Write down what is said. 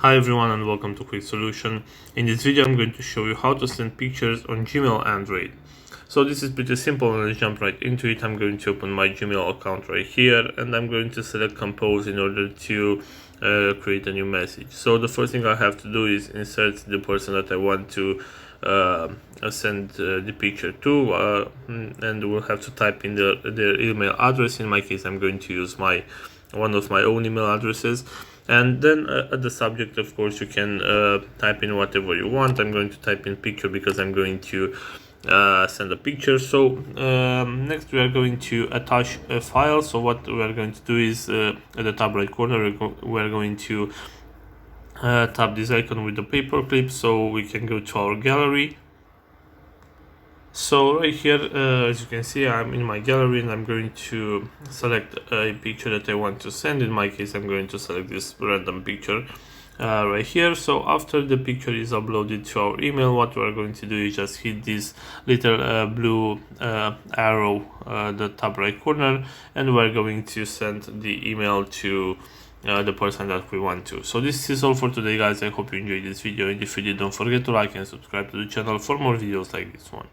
Hi everyone and welcome to Quick Solution. In this video I'm going to show you how to send pictures on Gmail Android. So this is pretty simple and let's jump right into it. I'm going to open my Gmail account right here and I'm going to select Compose in order to create a new message. So the first thing I have to do is insert the person that I want to send the picture to, and we'll have to type in their email address. In my case I'm going to use one of my own email addresses. And then at the subject, of course, you can type in whatever you want. I'm going to type in picture because I'm going to send a picture. So next we are going to attach a file. So what we are going to do is at the top right corner we are going to tap this icon with the paper clip so we can go to our gallery. So right here, as you can see, I'm in my gallery and I'm going to select a picture that I want to send. In my case, I'm going to select this random picture right here. So after the picture is uploaded to our email, what we're going to do is just hit this little blue arrow the top right corner, and we're going to send the email to the person that we want to. So this is all for today, guys. I hope you enjoyed this video, and if you did, don't forget to like and subscribe to the channel for more videos like this one.